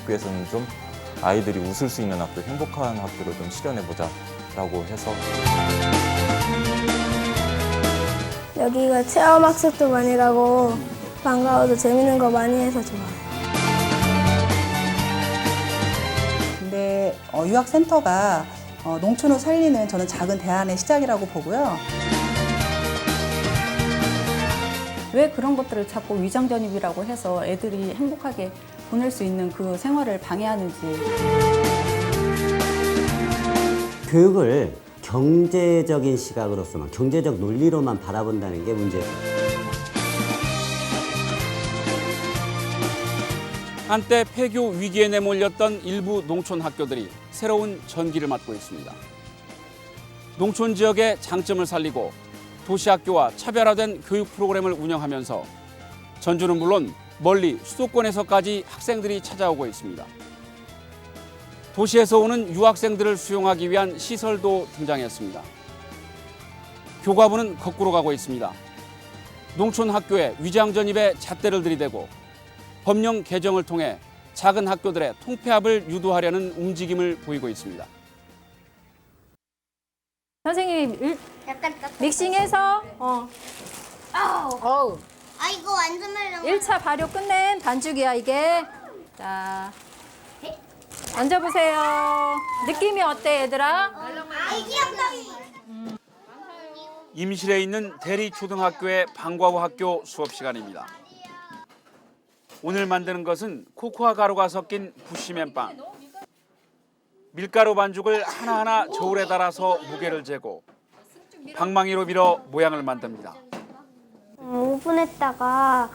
학교에서는 좀 아이들이 웃을 수 있는 학교, 행복한 학교를 좀 실현해보자라고 해서 여기가 체험학습도 많이 가고 반가워도 재밌는 거 많이 해서 좋아요. 근데 유학센터가 농촌을 살리는 저는 작은 대안의 시작이라고 보고요. 왜 그런 것들을 자꾸 위장전입이라고 해서 애들이 행복하게 보낼 수 있는 그 생활을 방해하는지. 교육을 경제적인 시각으로서만, 경제적 논리로만 바라본다는 게 문제예요. 한때 폐교 위기에 내몰렸던 일부 농촌 학교들이 새로운 전기를 맞고 있습니다. 농촌 지역의 장점을 살리고 도시학교와 차별화된 교육 프로그램을 운영하면서 전주는 물론 멀리 수도권에서까지 학생들이 찾아오고 있습니다. 도시에서 오는 유학생들을 수용하기 위한 시설도 등장했습니다. 교과부는 거꾸로 가고 있습니다. 농촌 학교에 위장 전입에 잣대를 들이대고 법령 개정을 통해 작은 학교들의 통폐합을 유도하려는 움직임을 보이고 있습니다. 선생님이 약간 믹싱해서 아 이거 완전 말랑. 1차 발효 끝낸 반죽이야 이게. 자, 앉아보세요. 느낌이 어때 얘들아? 아 귀엽다. 임실에 있는 대리초등학교의 방과후 학교 수업 시간입니다. 오늘 만드는 것은 코코아 가루가 섞인 부시맨빵. 밀가루 반죽을 하나하나 저울에 달아서 무게를 재고 방망이로 밀어 모양을 만듭니다. 오븐에다가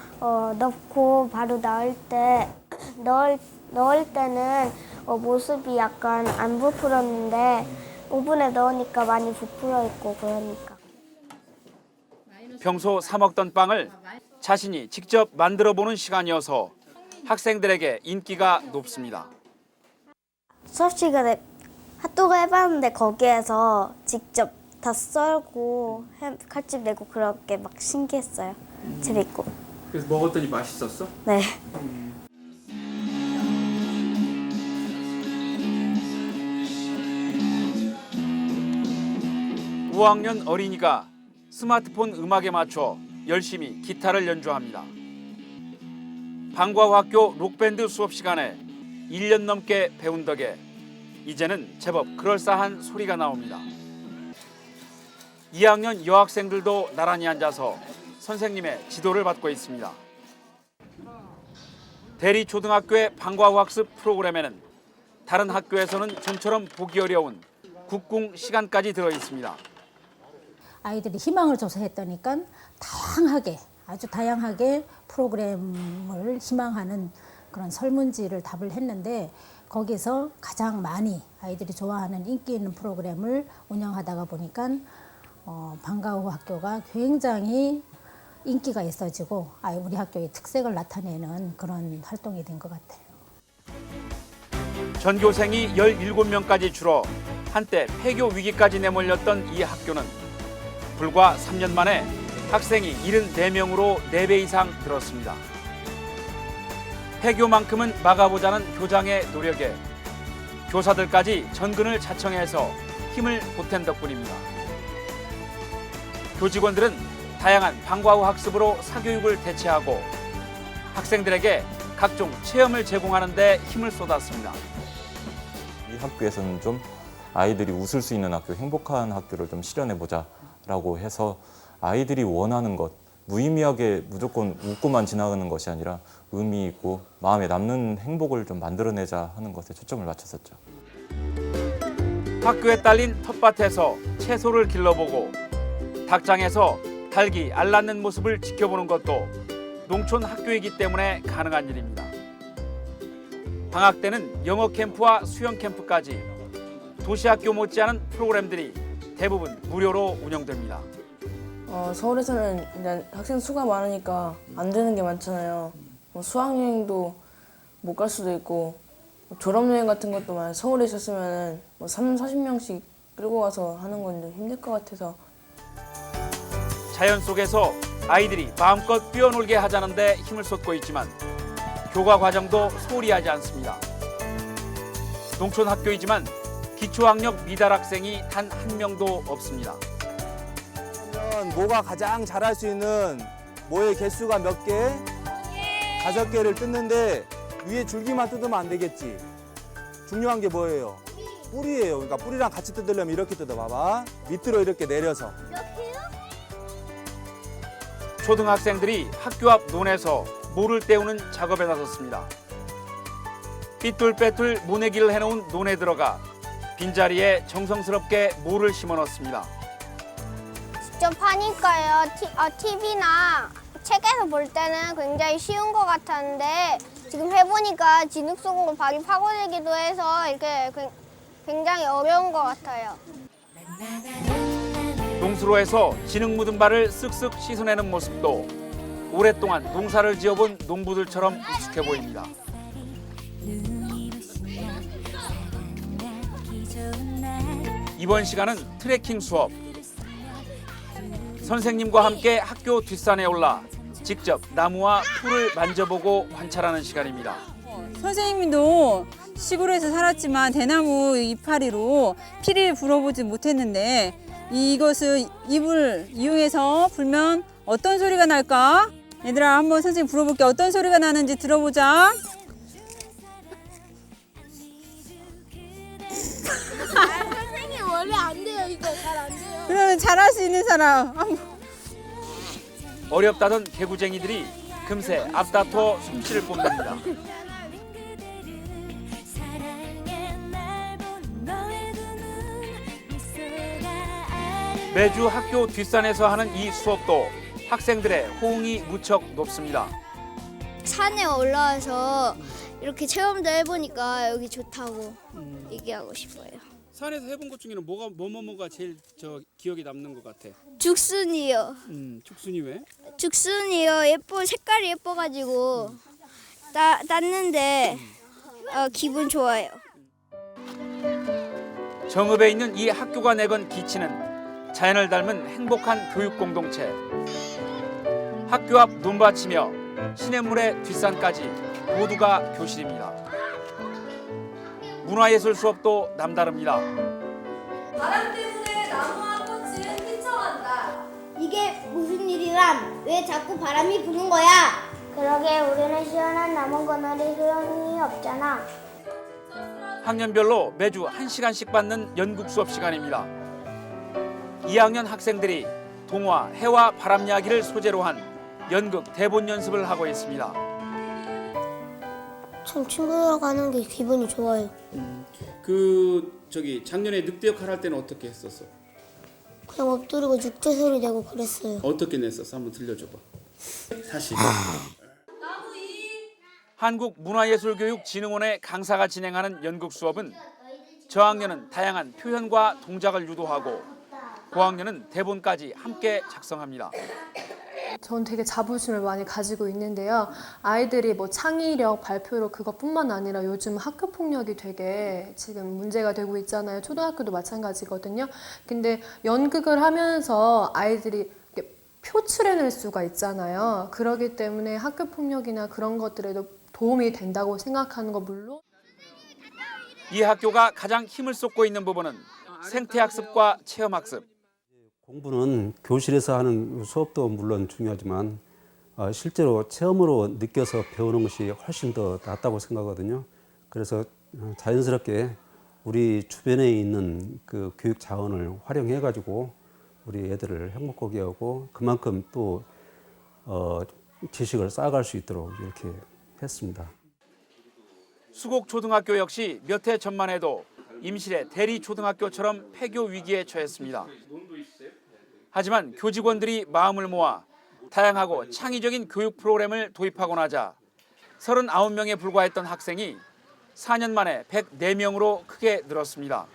넣고 바로 넣을 때는 모습이 약간 안 부풀었는데 오븐에 넣으니까 많이 부풀어 있고 그러니까. 평소 사 먹던 빵을 자신이 직접 만들어 보는 시간이어서 학생들에게 인기가 높습니다. 수업 시간에 핫도그 해봤는데 거기에서 직접 다 썰고 칼집 내고 그렇게 막 신기했어요. 재밌고. 그래서 먹었더니 맛있었어? 네. 5학년 어린이가 스마트폰 음악에 맞춰 열심히 기타를 연주합니다. 방과후 학교 록밴드 수업 시간에 1년 넘게 배운 덕에 이제는 제법 그럴싸한 소리가 나옵니다. 2학년 여학생들도 나란히 앉아서 선생님의 지도를 받고 있습니다. 대리초등학교의 방과후 학습 프로그램에는 다른 학교에서는 좀처럼 보기 어려운 국궁 시간까지 들어 있습니다. 아이들이 희망을 줘서 했다니까 다양하게, 아주 다양하게 프로그램을 희망하는 그런 설문지를 답을 했는데 거기서 가장 많이 아이들이 좋아하는 인기 있는 프로그램을 운영하다가 보니까 방과후 학교가 굉장히 인기가 있어지고 우리 학교의 특색을 나타내는 그런 활동이 된 것 같아요. 전교생이 17명까지 줄어 한때 폐교 위기까지 내몰렸던 이 학교는 불과 3년 만에 학생이 74명으로 4배 이상 늘었습니다. 폐교만큼은 막아보자는 교장의 노력에 교사들까지 전근을 자청해서 힘을 보탠 덕분입니다. 교직원들은 다양한 방과후 학습으로 사교육을 대체하고 학생들에게 각종 체험을 제공하는 데 힘을 쏟았습니다. 이 학교에서는 좀 아이들이 웃을 수 있는 학교, 행복한 학교를 좀 실현해보자라고 해서 아이들이 원하는 것, 무의미하게 무조건 웃고만 지나가는 것이 아니라 의미 있고 마음에 남는 행복을 좀 만들어내자 하는 것에 초점을 맞췄었죠. 학교에 딸린 텃밭에서 채소를 길러보고 닭장에서 닭이 알 낳는 모습을 지켜보는 것도 농촌 학교이기 때문에 가능한 일입니다. 방학 때는 영어 캠프와 수영 캠프까지 도시학교 못지않은 프로그램들이 대부분 무료로 운영됩니다. 서울에서는 일단 학생 수가 많으니까 안 되는 게 많잖아요. 수학여행도 못 갈 수도 있고 졸업여행 같은 것도 만약 서울에 있었으면 30-40명씩 끌고 가서 하는 건 좀 힘들 것 같아서. 자연 속에서 아이들이 마음껏 뛰어놀게 하자는 데 힘을 쏟고 있지만 교과 과정도 소홀히 하지 않습니다. 농촌 학교이지만 기초학력 미달 학생이 단 한 명도 없습니다. 그러면 모가 가장 잘할 수 있는 모의 개수가 몇 개? 5개를 뜯는데 위에 줄기만 뜯으면 안 되겠지. 중요한 게 뭐예요? 뿌리예요. 그러니까 뿌리랑 같이 뜯으려면 이렇게 뜯어봐봐. 밑으로 이렇게 내려서. 초등학생들이 학교 앞 논에서 모를 떼우는 작업에 나섰습니다. 삐뚤빼뚤 모내기를 해놓은 논에 들어가 빈자리에 정성스럽게 모를 심어 넣습니다. 직접 하니까요. TV나 책에서 볼 때는 굉장히 쉬운 것 같았는데 지금 해보니까 진흙 속으로 발이 파고들기도 해서 이렇게 굉장히 어려운 것 같아요. 농수로에서 진흙 묻은 발을 쓱쓱 씻어내는 모습도 오랫동안 농사를 지어본 농부들처럼 익숙해 보입니다. 이번 시간은 트레킹 수업. 선생님과 함께 학교 뒷산에 올라 직접 나무와 풀을 만져보고 관찰하는 시간입니다. 선생님도 시골에서 살았지만 대나무 이파리로 피리를 불어보지 못했는데 이것을 잎을 이용해서 불면 어떤 소리가 날까? 얘들아 한번 선생님 불어볼게. 어떤 소리가 나는지 들어보자. 선생님 원래 안 돼요. 이거 잘 안 돼요. 그러면 잘할 수 있는 사람 한번. 어렵다던 개구쟁이들이 금세 앞다퉈 솜씨를 뽐냅니다. 매주 학교 뒷산에서 하는 이 수업도 학생들의 호응이 무척 높습니다. 산에 올라와서 이렇게 체험도 해보니까 여기 좋다고 얘기하고 싶어요. 산에서 해본 것 중에는 뭐가 제일 기억에 남는 것 같아? 죽순이요. 죽순이 왜? 죽순이요. 색깔이 예뻐가지고 땄는데 기분 좋아요. 정읍에 있는 이 학교가 내건 기치는 자연을 닮은 행복한 교육 공동체. 학교 앞 눈밭이며 시냇물의 뒷산까지 모두가 교실입니다. 문화예술 수업도 남다릅니다. 바람 때문에 나무와 꽃은 휘청한다. 이게 무슨 일이람? 왜 자꾸 바람이 부는 거야? 그러게 우리는 시원한 나무 그늘이 소용이 없잖아. 학년별로 매주 1시간씩 받는 연극 수업 시간입니다. 2학년 학생들이 동화, 해와 바람 이야기를 소재로 한 연극 대본 연습을 하고 있습니다. 참 친구들하고 하는 게 기분이 좋아요. 작년에 늑대 역할 할 때는 어떻게 했었어? 그냥 엎드리고 육제 소리 내고 그랬어요. 어떻게 냈었어? 한번 들려줘봐. 다시. 한국문화예술교육진흥원의 강사가 진행하는 연극 수업은 저학년은 다양한 표현과 동작을 유도하고 고학년은 대본까지 함께 작성합니다. 전 되게 자부심을 많이 가지고 있는데요. 아이들이 뭐 창의력, 발표력 그것뿐만 아니라 요즘 학교 폭력이 되게 지금 문제가 되고 있잖아요. 초등학교도 마찬가지거든요. 근데 연극을 하면서 아이들이 표출해낼 수가 있잖아요. 그렇기 때문에 학교 폭력이나 그런 것들에도 도움이 된다고 생각하는 거 물론 이 학교가 가장 힘을 쏟고 있는 부분은 생태학습과 체험학습. 공부는 교실에서 하는 수업도 물론 중요하지만 실제로 체험으로 느껴서 배우는 것이 훨씬 더 낫다고 생각하거든요. 그래서 자연스럽게 우리 주변에 있는 그 교육 자원을 활용해 가지고 우리 애들을 행복하게 하고 그만큼 또 지식을 쌓아갈 수 있도록 이렇게 했습니다. 수곡초등학교 역시 몇 해 전만 해도 임실의 대리초등학교처럼 폐교 위기에 처했습니다. 하지만 교직원들이 마음을 모아 다양하고 창의적인 교육 프로그램을 도입하고 나자 39명에 불과했던 학생이 4년 만에 104명으로 크게 늘었습니다.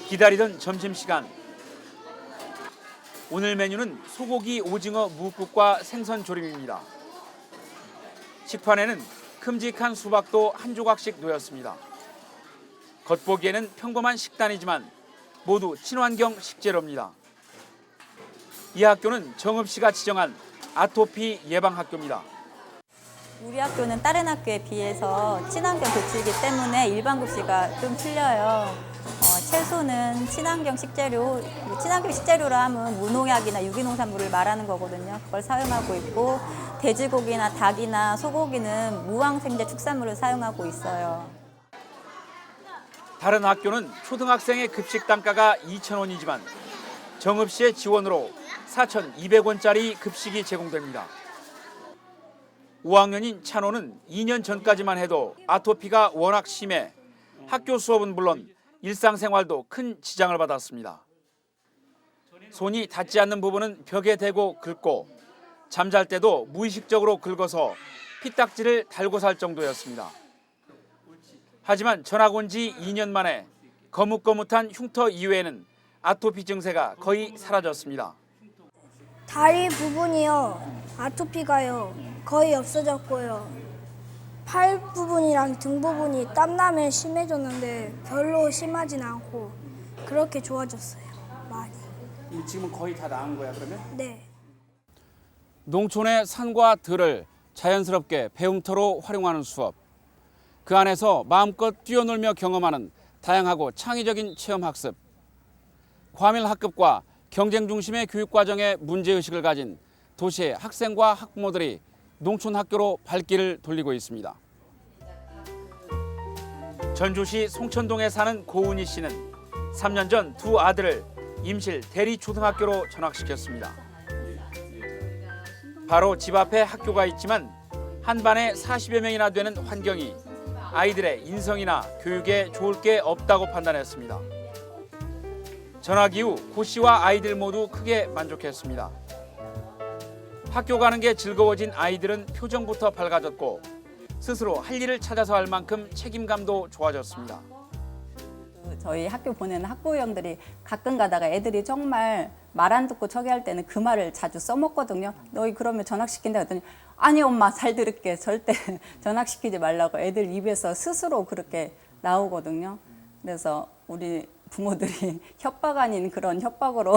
기다리던 점심시간. 오늘 메뉴는 소고기 오징어 무국과 생선 조림입니다. 식판에는 큼직한 수박도 한 조각씩 놓였습니다. 겉보기에는 평범한 식단이지만 모두 친환경 식재료입니다. 이 학교는 정읍시가 지정한 아토피 예방학교입니다. 우리 학교는 다른 학교에 비해서 친환경 교칙이기 때문에 일반 급식과 좀 틀려요. 채소는 친환경 식재료, 친환경 식재료로 하면 무농약이나 유기농산물을 말하는 거거든요. 그걸 사용하고 있고 돼지고기나 닭이나 소고기는 무항생제 축산물을 사용하고 있어요. 다른 학교는 초등학생의 급식 단가가 2,000원이지만 정읍시의 지원으로 4,200원짜리 급식이 제공됩니다. 5학년인 찬호는 2년 전까지만 해도 아토피가 워낙 심해 학교 수업은 물론 일상생활도 큰 지장을 받았습니다. 손이 닿지 않는 부분은 벽에 대고 긁고 잠잘 때도 무의식적으로 긁어서 피딱지를 달고 살 정도였습니다. 하지만 전학 온 지 2년 만에 거뭇거뭇한 흉터 이외에는 아토피 증세가 거의 사라졌습니다. 다리 부분이요. 아토피가요. 거의 없어졌고요. 팔 부분이랑 등 부분이 땀나면 심해졌는데 별로 심하진 않고 그렇게 좋아졌어요. 많이. 지금은 거의 다 나은 거야 그러면? 네. 농촌의 산과 들을 자연스럽게 배움터로 활용하는 수업. 그 안에서 마음껏 뛰어놀며 경험하는 다양하고 창의적인 체험학습. 과밀학급과 경쟁 중심의 교육과정에 문제의식을 가진 도시의 학생과 학부모들이 농촌 학교로 발길을 돌리고 있습니다. 전주시 송천동에 사는 고은희 씨는 3년 전 두 아들을 임실 대리초등학교로 전학시켰습니다. 바로 집 앞에 학교가 있지만 한 반에 40여 명이나 되는 환경이 아이들의 인성이나 교육에 좋을 게 없다고 판단했습니다. 전학 이후 고 씨와 아이들 모두 크게 만족했습니다. 학교 가는 게 즐거워진 아이들은 표정부터 밝아졌고 스스로 할 일을 찾아서 할 만큼 책임감도 좋아졌습니다. 저희 학교 보내는 학부형들이 가끔 가다가 애들이 정말 말 안 듣고 저기 할 때는 그 말을 자주 써먹거든요. 너희 그러면 전학시킨다 했더니 아니 엄마 잘 들을게. 절대 전학시키지 말라고 애들 입에서 스스로 그렇게 나오거든요. 그래서 우리 부모들이 협박 아닌 그런 협박으로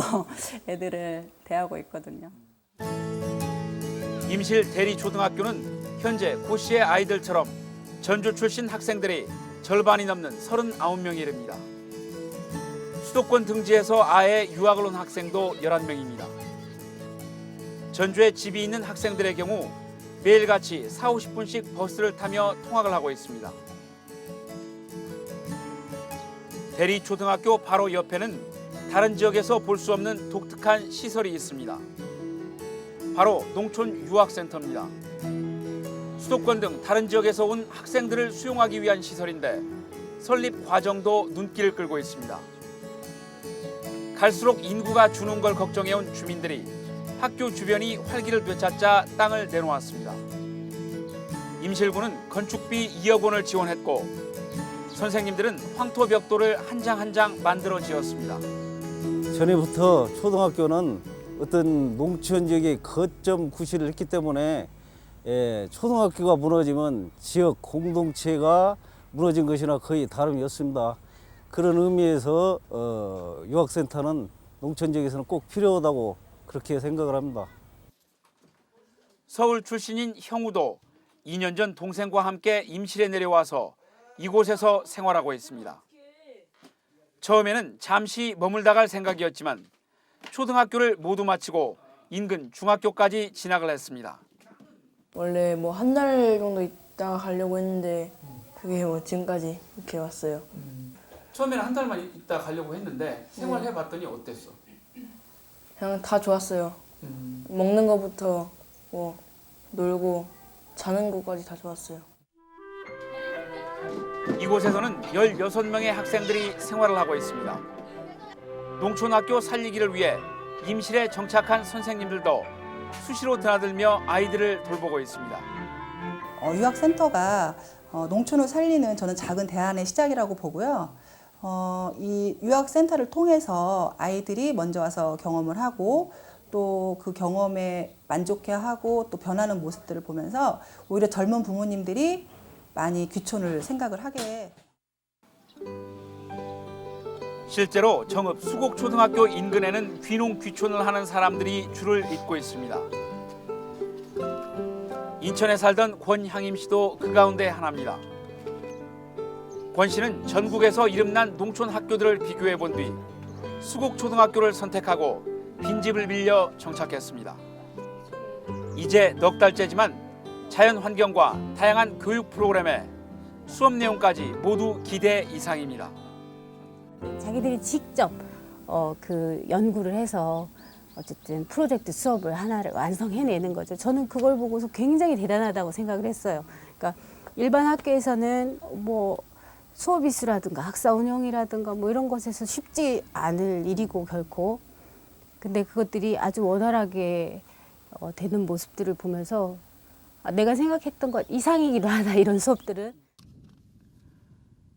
애들을 대하고 있거든요. 임실 대리초등학교는 현재 고 씨의 아이들처럼 전주 출신 학생들이 절반이 넘는 39명이 이릅니다. 수도권 등지에서 아예 유학을 온 학생도 11명입니다. 전주에 집이 있는 학생들의 경우 매일같이 40-50분씩 버스를 타며 통학을 하고 있습니다. 대리초등학교 바로 옆에는 다른 지역에서 볼 수 없는 독특한 시설이 있습니다. 바로 농촌 유학센터입니다. 수도권 등 다른 지역에서 온 학생들을 수용하기 위한 시설인데 설립 과정도 눈길을 끌고 있습니다. 갈수록 인구가 주는 걸 걱정해온 주민들이 학교 주변이 활기를 되찾자 땅을 내놓았습니다. 임실구는 건축비 2억 원을 지원했고 선생님들은 황토 벽돌을 한 장 한 장 만들어 지었습니다. 전에부터 초등학교는 어떤 농촌 지역의 거점 구실을 했기 때문에 초등학교가 무너지면 지역 공동체가 무너진 것이나 거의 다름이 없습니다. 그런 의미에서 유학센터는 농촌 지역에서는 꼭 필요하다고 그렇게 생각을 합니다. 서울 출신인 형우도 2년 전 동생과 함께 임실에 내려와서 이곳에서 생활하고 있습니다. 처음에는 잠시 머물다 갈 생각이었지만 초등학교를 모두 마치고 인근 중학교까지 진학을 했습니다. 원래 뭐 한 달 정도 있다가 가려고 했는데 그게 뭐 지금까지 이렇게 왔어요. 처음에는 한 달만 있다 가려고 했는데 생활해봤더니 어땠어? 그냥 다 좋았어요. 먹는 거부터 뭐 놀고 자는 것까지 다 좋았어요. 이곳에서는 16명의 학생들이 생활을 하고 있습니다. 농촌학교 살리기를 위해 임실에 정착한 선생님들도 수시로 드나들며 아이들을 돌보고 있습니다. 유학센터가 농촌을 살리는 저는 작은 대안의 시작이라고 보고요. 이 유학센터를 통해서 아이들이 먼저 와서 경험을 하고 또 그 경험에 만족해하고 또 변하는 모습들을 보면서 오히려 젊은 부모님들이 많이 귀촌을 생각을 하게. 실제로 정읍 수곡초등학교 인근에는 귀농 귀촌을 하는 사람들이 줄을 잇고 있습니다. 인천에 살던 권향임 씨도 그 가운데 하나입니다. 권 씨는 전국에서 이름난 농촌 학교들을 비교해 본 뒤 수곡초등학교를 선택하고 빈집을 빌려 정착했습니다. 이제 넉 달째지만 자연 환경과 다양한 교육 프로그램에 수업 내용까지 모두 기대 이상입니다. 자기들이 직접 그 연구를 해서 어쨌든 프로젝트 수업을 하나를 완성해내는 거죠. 저는 그걸 보고서 굉장히 대단하다고 생각을 했어요. 그러니까 일반 학교에서는 뭐 수업 이수라든가 학사 운영이라든가 뭐 이런 것에서 쉽지 않을 일이고 결코. 근데 그것들이 아주 원활하게 되는 모습들을 보면서 내가 생각했던 것 이상이기도 하다, 이런 수업들은.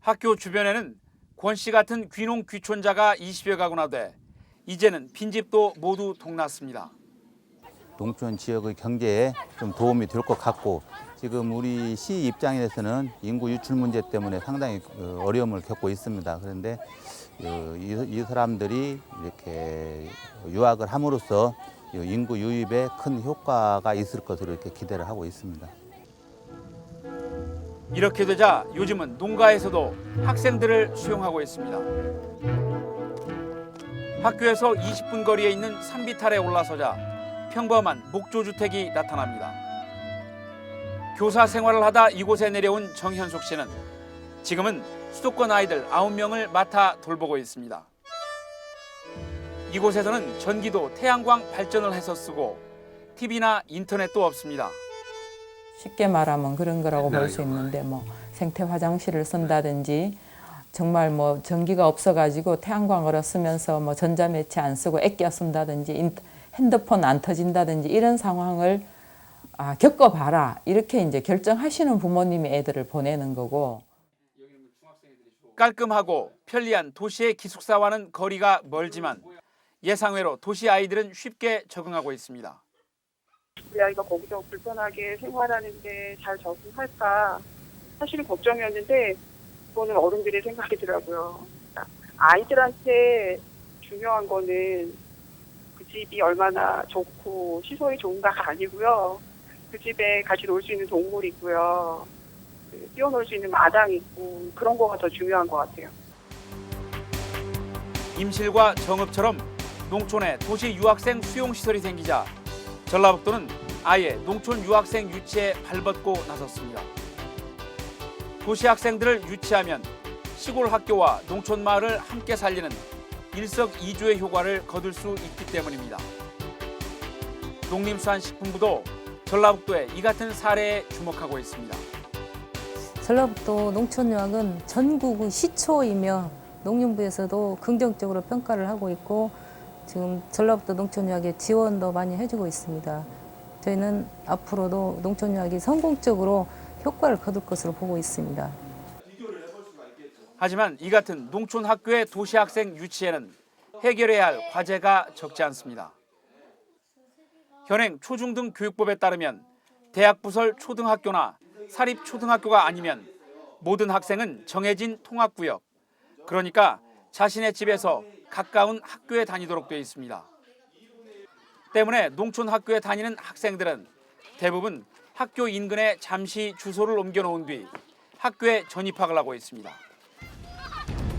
학교 주변에는 권 씨 같은 귀농 귀촌자가 20여 가구나 돼 이제는 빈집도 모두 동났습니다. 농촌 지역의 경제에 좀 도움이 될 것 같고, 지금 우리 시 입장에서는 인구 유출 문제 때문에 상당히 어려움을 겪고 있습니다. 그런데 이 사람들이 이렇게 유학을 함으로써 인구 유입에 큰 효과가 있을 것으로 이렇게 기대를 하고 있습니다. 이렇게 되자 요즘은 농가에서도 학생들을 수용하고 있습니다. 학교에서 20분 거리에 있는 산비탈에 올라서자 평범한 목조주택이 나타납니다. 교사 생활을 하다 이곳에 내려온 정현숙 씨는 지금은 수도권 아이들 9명을 맡아 돌보고 있습니다. 이곳에서는 전기도 태양광 발전을 해서 쓰고 TV나 인터넷도 없습니다. 쉽게 말하면 그런 거라고 볼 수 있는데, 뭐 생태 화장실을 쓴다든지, 정말 뭐 전기가 없어가지고 태양광으로 쓰면서 뭐 전자매체 안 쓰고 아껴 쓴다든지, 핸드폰 안 터진다든지 이런 상황을 겪어봐라, 이렇게 이제 결정하시는 부모님이 애들을 보내는 거고. 깔끔하고 편리한 도시의 기숙사와는 거리가 멀지만 예상외로 도시 아이들은 쉽게 적응하고 있습니다. 우리 아이가 거기서 불편하게 생활하는데 잘 적응할까 사실은 걱정이었는데, 그거는 어른들의 생각이더라고요. 아이들한테 중요한 거는 그 집이 얼마나 좋고 시설이 좋은가가 아니고요. 그 집에 같이 놀 수 있는 동물이 있고요. 뛰어놀 수 있는 마당이 있고, 그런 거가 더 중요한 것 같아요. 임실과 정읍처럼 농촌에 도시 유학생 수용시설이 생기자 전라북도는 아예 농촌 유학생 유치에 발벗고 나섰습니다. 도시 학생들을 유치하면 시골 학교와 농촌 마을을 함께 살리는 일석이조의 효과를 거둘 수 있기 때문입니다. 농림수산식품부도 전라북도의 이 같은 사례에 주목하고 있습니다. 전라북도 농촌유학은 전국 시초이며 농림부에서도 긍정적으로 평가를 하고 있고, 지금 전라북도 농촌유학에 지원도 많이 해주고 있습니다. 저희는 앞으로도 농촌유학이 성공적으로 효과를 거둘 것으로 보고 있습니다. 하지만 이 같은 농촌 학교의 도시 학생 유치에는 해결해야 할 과제가 적지 않습니다. 현행 초중등 교육법에 따르면 대학 부설 초등학교나 사립 초등학교가 아니면 모든 학생은 정해진 통학구역, 그러니까 자신의 집에서 가까운 학교에 다니도록 되어 있습니다. 때문에 농촌 학교에 다니는 학생들은 대부분 학교 인근에 잠시 주소를 옮겨놓은 뒤 학교에 전입학을 하고 있습니다.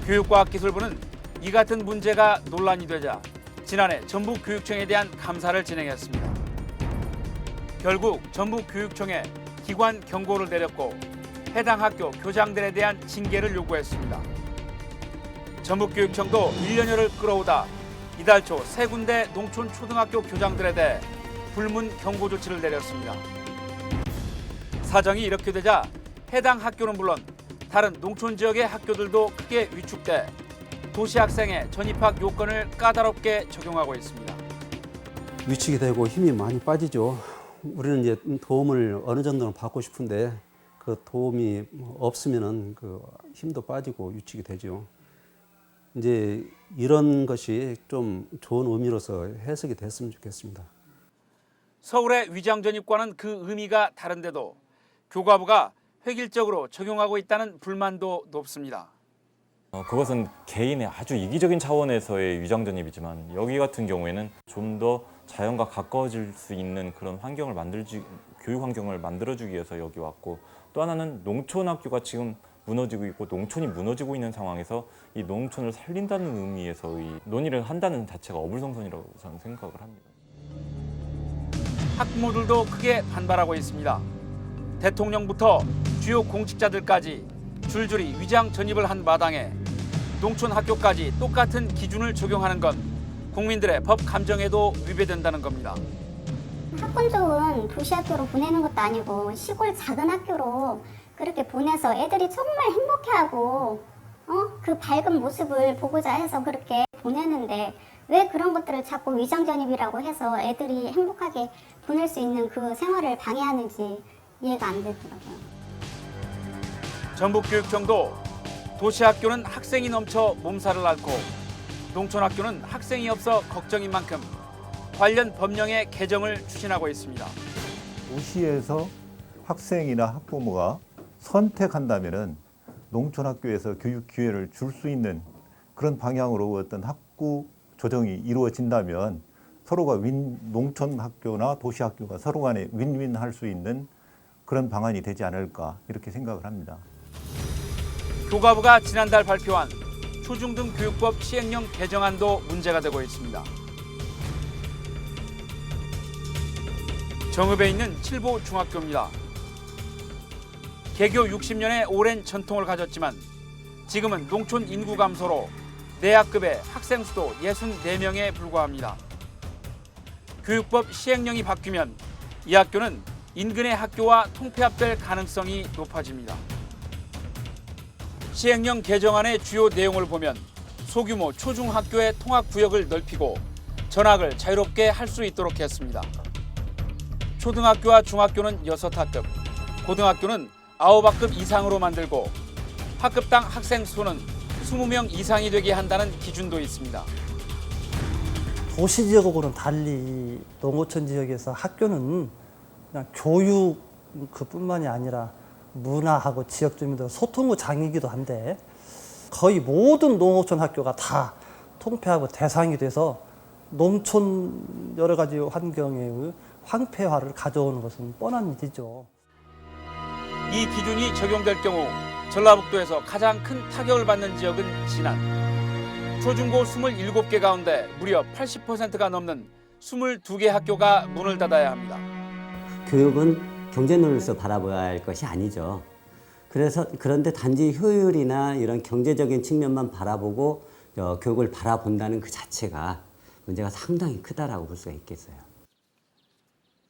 교육과학기술부는 이 같은 문제가 논란이 되자 지난해 전북교육청에 대한 감사를 진행했습니다. 결국 전북교육청에 기관 경고를 내렸고 해당 학교 교장들에 대한 징계를 요구했습니다. 전북교육청도 1년여를 끌어오다 이달 초 3군데 농촌 초등학교 교장들에 대해 불문 경고 조치를 내렸습니다. 사정이 이렇게 되자 해당 학교는 물론 다른 농촌 지역의 학교들도 크게 위축돼 도시 학생의 전입학 요건을 까다롭게 적용하고 있습니다. 위축이 되고 힘이 많이 빠지죠. 우리는 이제 도움을 어느 정도는 받고 싶은데 그 도움이 없으면은 그 힘도 빠지고 위축이 되죠. 이제 이런 것이 좀 좋은 의미로서 해석이 됐으면 좋겠습니다. 서울의 위장 전입과는 그 의미가 다른데도 교과부가 획일적으로 적용하고 있다는 불만도 높습니다. 그것은 개인의 아주 이기적인 차원에서의 위장 전입이지만 여기 같은 경우에는 좀 더 자연과 가까워질 수 있는 그런 환경을 만들기 교육 환경을 만들어주기 위해서 여기 왔고, 또 하나는 농촌 학교가 지금 무너지고 있고 농촌이 무너지고 있는 상황에서 이 농촌을 살린다는 의미에서의 논의를 한다는 자체가 어불성설이라고 저는 생각을 합니다. 학부모들도 크게 반발하고 있습니다. 대통령부터 주요 공직자들까지 줄줄이 위장 전입을 한 마당에 농촌 학교까지 똑같은 기준을 적용하는 건 국민들의 법 감정에도 위배된다는 겁니다. 학군 좋은 도시학교로 보내는 것도 아니고 시골 작은 학교로 그렇게 보내서 애들이 정말 행복해하고 그 밝은 모습을 보고자 해서 그렇게 보내는데 왜 그런 것들을 자꾸 위장전입이라고 해서 애들이 행복하게 보낼 수 있는 그 생활을 방해하는지 이해가 안 되더라고요. 전북교육청도 도시학교는 학생이 넘쳐 몸살을 앓고 농촌학교는 학생이 없어 걱정인 만큼 관련 법령의 개정을 추진하고 있습니다. 도시에서 학생이나 학부모가 선택한다면은 농촌학교에서 교육 기회를 줄 수 있는 그런 방향으로 어떤 학구 조정이 이루어진다면 서로가 농촌학교나 도시학교가 서로 간에 윈윈할 수 있는 그런 방안이 되지 않을까 이렇게 생각을 합니다. 교과부가 지난달 발표한 초중등교육법 시행령 개정안도 문제가 되고 있습니다. 정읍에 있는 칠보 중학교입니다. 개교 60년의 오랜 전통을 가졌지만 지금은 농촌 인구 감소로 내학급의 학생 수도 64명에 불과합니다. 교육법 시행령이 바뀌면 이 학교는 인근의 학교와 통폐합될 가능성이 높아집니다. 시행령 개정안의 주요 내용을 보면 소규모 초중학교의 통학구역을 넓히고 전학을 자유롭게 할 수 있도록 했습니다. 초등학교와 중학교는 6학급, 고등학교는 9학급 이상으로 만들고 학급당 학생 수는 20명 이상이 되게 한다는 기준도 있습니다. 도시 지역하고는 달리 농어촌 지역에서 학교는 그냥 교육 그뿐만이 아니라 문화하고 지역 주민들 소통의 장이기도 한데 거의 모든 농어촌 학교가 다 통폐합의 대상이 돼서 농촌 여러 가지 환경의 황폐화를 가져오는 것은 뻔한 일이죠. 이 기준이 적용될 경우 전라북도에서 가장 큰 타격을 받는 지역은 진안. 초중고 27개 가운데 무려 80%가 넘는 22개 학교가 문을 닫아야 합니다. 교육은 경제 논리에서 바라봐야 할 것이 아니죠. 그런데 단지 효율이나 이런 경제적인 측면만 바라보고 교육을 바라본다는 그 자체가 문제가 상당히 크다라고 볼 수가 있겠어요.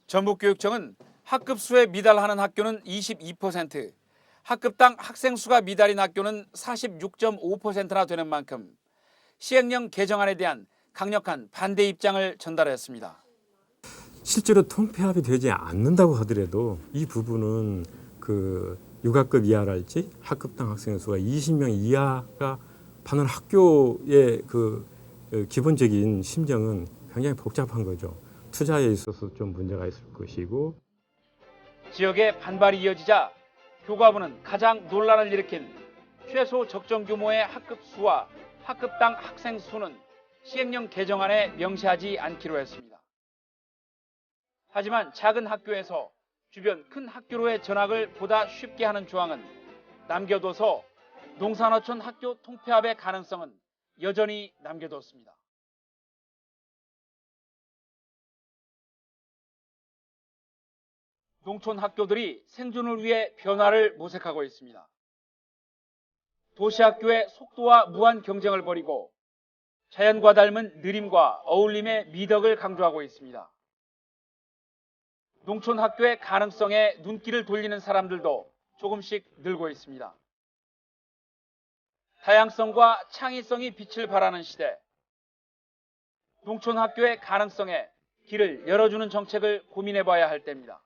전북교육청은 학급 수에 미달하는 학교는 22%, 학급당 학생 수가 미달인 학교는 46.5%나 되는 만큼 시행령 개정안에 대한 강력한 반대 입장을 전달했습니다. 실제로 통폐합이 되지 않는다고 하더라도 이 부분은 그 6학급 이하랄지 학급당 학생 수가 20명 이하가 파는 학교의 그 기본적인 심정은 굉장히 복잡한 거죠. 투자에 있어서 좀 문제가 있을 것이고. 지역의 반발이 이어지자 교과부는 가장 논란을 일으킨 최소 적정 규모의 학급 수와 학급당 학생 수는 시행령 개정안에 명시하지 않기로 했습니다. 하지만 작은 학교에서 주변 큰 학교로의 전학을 보다 쉽게 하는 조항은 남겨둬서 농산어촌 학교 통폐합의 가능성은 여전히 남겨뒀습니다. 농촌 학교들이 생존을 위해 변화를 모색하고 있습니다. 도시학교의 속도와 무한 경쟁을 벌이고 자연과 닮은 느림과 어울림의 미덕을 강조하고 있습니다. 농촌 학교의 가능성에 눈길을 돌리는 사람들도 조금씩 늘고 있습니다. 다양성과 창의성이 빛을 발하는 시대, 농촌 학교의 가능성에 길을 열어주는 정책을 고민해봐야 할 때입니다.